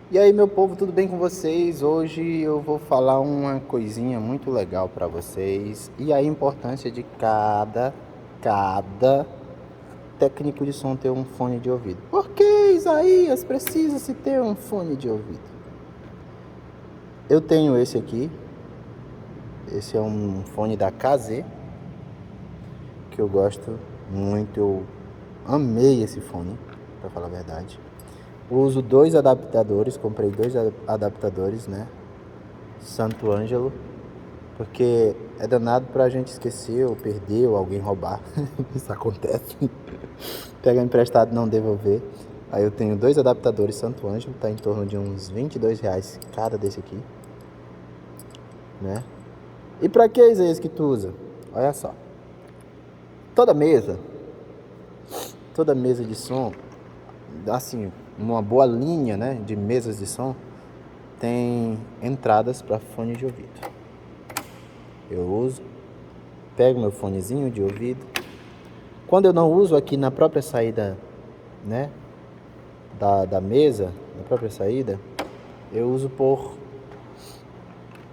E aí, meu povo, tudo bem com vocês? Hoje eu vou falar uma coisinha muito legal para vocês e a importância de cada técnico de som ter um fone de ouvido. Por que, Isaías, precisa se ter um fone de ouvido? Eu tenho esse aqui. Esse é um fone da KZ que eu gosto muito. Eu amei esse fone, para falar a verdade. Uso dois adaptadores, comprei dois adaptadores, né? Santo Ângelo, porque é danado pra gente esquecer ou perder ou alguém roubar. Isso acontece. Pegar emprestado e não devolver. Aí eu tenho dois adaptadores Santo Ângelo, tá em torno de uns R$ 22 cada desse aqui, né? E pra que é isso que tu usa? Olha só. Toda mesa de som, assim, uma boa linha, né, de mesas de som, tem entradas para fone de ouvido. Eu uso, pego meu fonezinho de ouvido. Quando eu não uso aqui na própria saída, né, da mesa, na própria saída, eu uso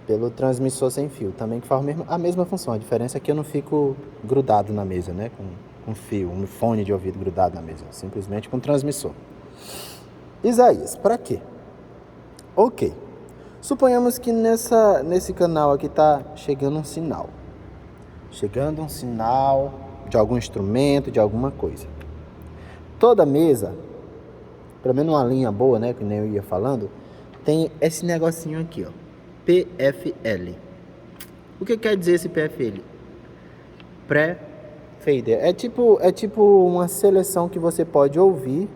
pelo transmissor sem fio, também que faz a mesma função. A diferença é que eu não fico grudado na mesa, né, com fio, um fone de ouvido grudado na mesa, simplesmente com transmissor. Isaías, para quê? Ok. Suponhamos que nesse canal aqui tá chegando um sinal. Chegando um sinal de algum instrumento, de alguma coisa. Toda mesa, pelo menos uma linha boa, né, que nem eu ia falando, tem esse negocinho aqui, ó. PFL. O que quer dizer esse PFL? Pré-fader. É tipo uma seleção que você pode ouvir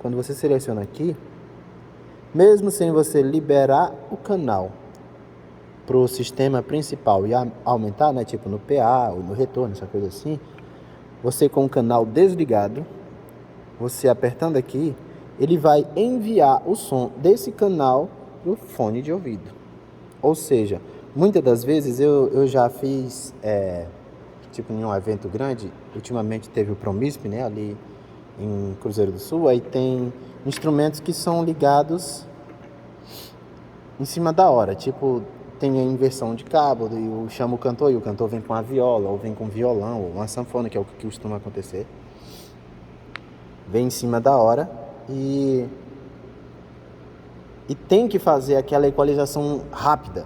quando você seleciona aqui, mesmo sem você liberar o canal para o sistema principal e aumentar, né, tipo no PA ou no retorno, essa coisa assim, você com o canal desligado, você apertando aqui, ele vai enviar o som desse canal pro fone de ouvido. Ou seja, muitas das vezes eu já fiz, tipo em um evento grande, ultimamente teve o Promisp, né, ali em Cruzeiro do Sul, aí tem instrumentos que são ligados em cima da hora, tipo, tem a inversão de cabo, e eu chamo o cantor e o cantor vem com a viola, ou vem com violão, ou uma sanfona, que é o que costuma acontecer. Vem em cima da hora e tem que fazer aquela equalização rápida.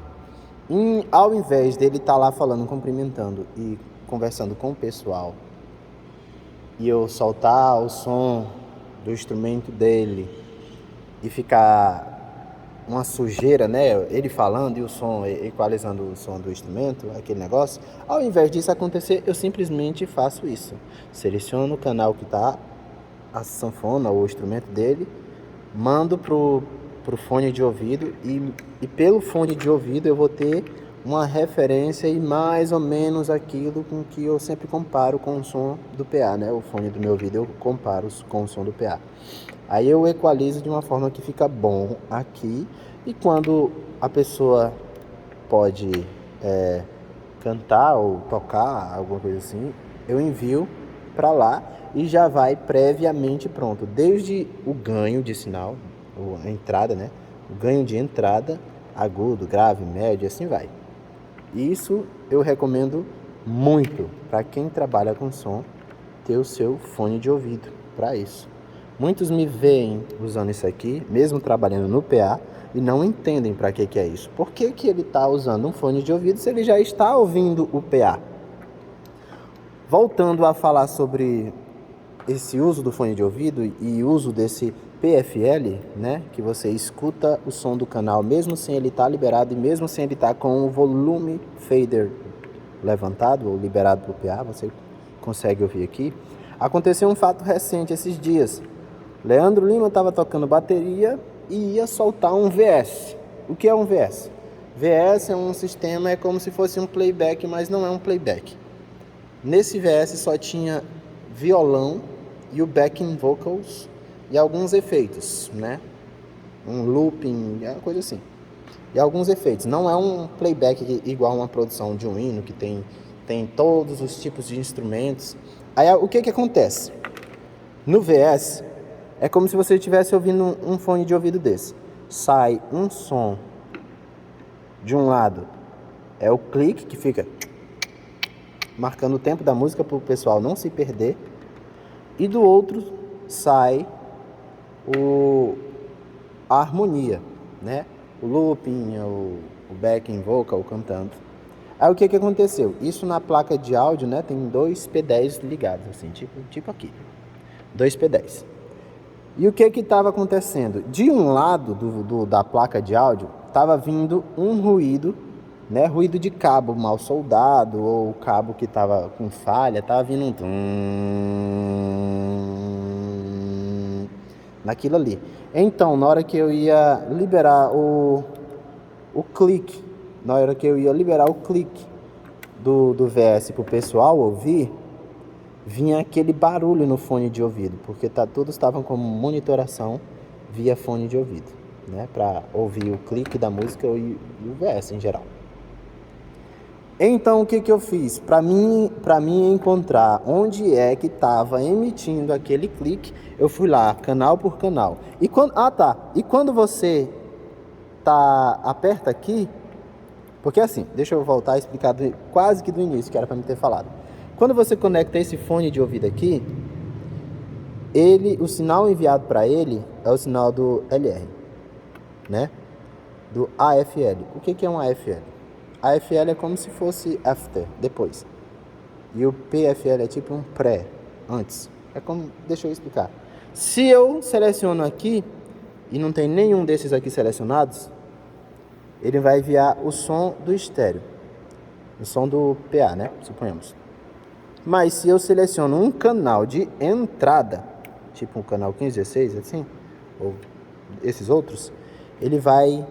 Ao invés dele estar lá falando, cumprimentando e conversando com o pessoal, e eu soltar o som do instrumento dele e ficar uma sujeira, né? Ele falando e o som, equalizando o som do instrumento, aquele negócio. Ao invés disso acontecer, eu simplesmente faço isso. Seleciono o canal que está a sanfona ou o instrumento dele, mando pro fone de ouvido e pelo fone de ouvido eu vou ter uma referência e mais ou menos aquilo com que eu sempre comparo com o som do PA, né? O fone do meu ouvido eu comparo com o som do PA. Aí eu equalizo de uma forma que fica bom aqui, e quando a pessoa pode cantar ou tocar, alguma coisa assim, eu envio para lá e já vai previamente pronto, desde o ganho de sinal, a entrada, né? O ganho de entrada, agudo, grave, médio, assim vai. Isso eu recomendo muito para quem trabalha com som, ter o seu fone de ouvido para isso. Muitos me veem usando isso aqui, mesmo trabalhando no PA, e não entendem para que é isso. Por que ele está usando um fone de ouvido se ele já está ouvindo o PA? Voltando a falar sobre esse uso do fone de ouvido e uso desse PFL, né, que você escuta o som do canal mesmo sem ele estar liberado e mesmo sem ele estar com o volume fader levantado ou liberado para o PA, você consegue ouvir aqui. Aconteceu um fato recente esses dias. Leandro Lima estava tocando bateria e ia soltar um VS. O que é um VS? VS é um sistema, é como se fosse um playback, mas não é um playback. Nesse VS só tinha violão e o backing vocals e alguns efeitos, né? Um looping, uma coisa assim. E alguns efeitos. Não é um playback igual a uma produção de um hino que tem todos os tipos de instrumentos. Aí o que acontece? No VS é como se você estivesse ouvindo um fone de ouvido desse. sai um som de um lado, é o clique que fica marcando o tempo da música para o pessoal não se perder, e do outro sai a harmonia, né? O looping, o backing vocal cantando. Aí o que aconteceu? Isso na placa de áudio, né? Tem 2 P10 ligados, assim, tipo aqui. 2 P10. E o que estava acontecendo? De um lado da placa de áudio, estava vindo um ruído, né? Ruído de cabo mal soldado, ou cabo que estava com falha, estava vindo um tum, naquilo ali. Então, na hora que eu ia liberar o clique, do VS para o pessoal ouvir, vinha aquele barulho no fone de ouvido, porque todos estavam com monitoração via fone de ouvido, né, para ouvir o clique da música e o VS em geral. Então, o que eu fiz? Para mim encontrar onde é que estava emitindo aquele clique, eu fui lá, canal por canal. E quando você aperta aqui, porque assim, deixa eu voltar a explicar quase que do início, que era para me ter falado. Quando você conecta esse fone de ouvido aqui, o sinal enviado para ele é o sinal do LR, né? Do AFL. O que é um AFL? AFL é como se fosse after, depois. E o PFL é tipo um pré, antes. Deixa eu explicar. Se eu seleciono aqui e não tem nenhum desses aqui selecionados, ele vai enviar o som do estéreo, o som do PA, né? Suponhamos. Mas se eu seleciono um canal de entrada, tipo um canal 1516, assim, ou esses outros, ele vai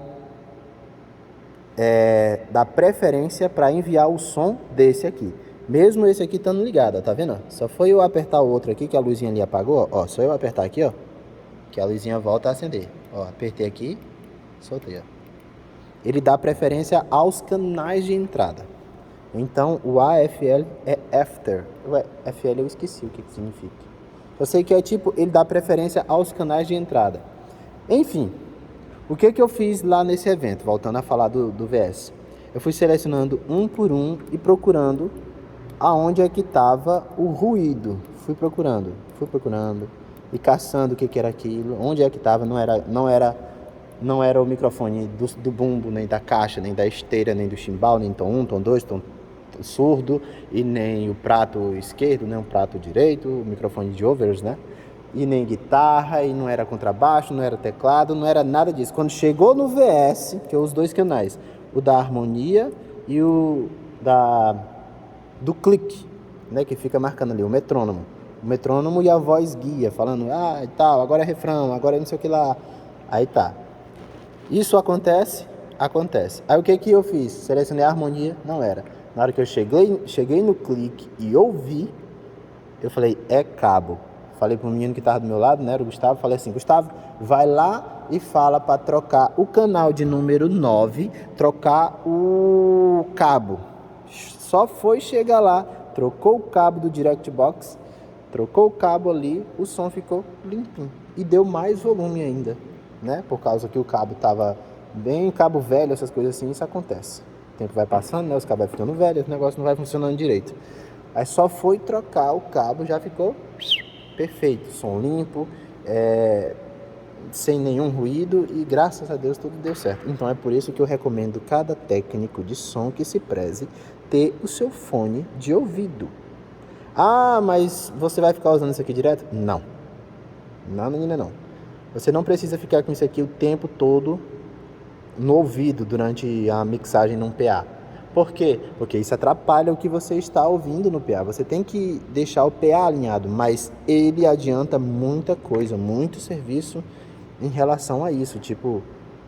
dar preferência para enviar o som desse aqui. Mesmo esse aqui estando ligado, ó, tá vendo? Só foi eu apertar o outro aqui, que a luzinha ali apagou, ó. Só eu apertar aqui, ó, que a luzinha volta a acender. Ó, apertei aqui, soltei, ó. Ele dá preferência aos canais de entrada. Então, o AFL é after. Ué, FL eu esqueci o que significa. Eu sei que é tipo, ele dá preferência aos canais de entrada. Enfim, o que eu fiz lá nesse evento? Voltando a falar do VS. Eu fui selecionando um por um e procurando aonde é que estava o ruído. Fui procurando e caçando o que era aquilo, onde é que estava. Não era o microfone do bumbo, nem da caixa, nem da esteira, nem do chimbal, nem tom 1, tom 2, tom surdo, e nem o prato esquerdo, nem o prato direito, o microfone de overs, né? E nem guitarra, e não era contrabaixo, não era teclado, não era nada disso. Quando chegou no VS, que é os 2 canais, o da harmonia e o do clique, né? Que fica marcando ali, o metrônomo. O metrônomo e a voz guia, falando, e tal, agora é refrão, agora é não sei o que lá. Aí tá. Isso acontece? Acontece. Aí o que eu fiz? Selecionei a harmonia, não era. Na hora que eu cheguei no clique e ouvi, eu falei, é cabo. Falei pro menino que estava do meu lado, né, era o Gustavo, falei assim, Gustavo, vai lá e fala para trocar o canal de número 9, trocar o cabo. Só foi chegar lá, trocou o cabo do Direct Box, trocou o cabo ali, o som ficou limpinho. E deu mais volume ainda, né? Por causa que o cabo estava bem cabo velho, essas coisas assim, isso acontece. O tempo vai passando, né? Os cabos vai ficando velhos, o negócio não vai funcionando direito. Aí só foi trocar o cabo, já ficou perfeito, som limpo, sem nenhum ruído e graças a Deus tudo deu certo. Então é por isso que eu recomendo cada técnico de som que se preze ter o seu fone de ouvido. Ah, mas você vai ficar usando isso aqui direto? Não. Não, menina, não. Você não precisa ficar com isso aqui o tempo todo no ouvido durante a mixagem num PA. Por quê? Porque isso atrapalha o que você está ouvindo no PA. Você tem que deixar o PA alinhado, mas ele adianta muita coisa, muito serviço em relação a isso. Tipo,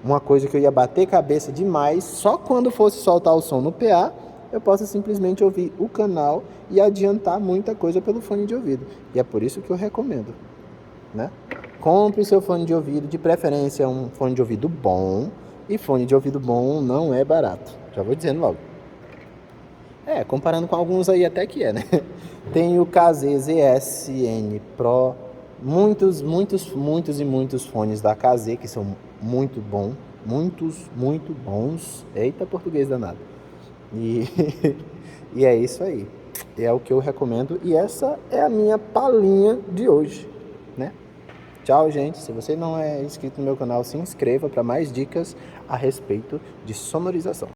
uma coisa que eu ia bater cabeça demais, só quando fosse soltar o som no PA, eu posso simplesmente ouvir o canal e adiantar muita coisa pelo fone de ouvido. E é por isso que eu recomendo, né? Compre seu fone de ouvido, de preferência um fone de ouvido bom, e fone de ouvido bom não é barato. Já vou dizendo logo. Comparando com alguns aí até que né? Tem o KZ-ZS-N Pro, muitos fones da KZ que são muito bom, muitos, muito bons. Eita, português danado. E, e é isso aí. É o que eu recomendo e essa é a minha palhinha de hoje, né? Tchau, gente. Se você não é inscrito no meu canal, se inscreva para mais dicas a respeito de sonorização.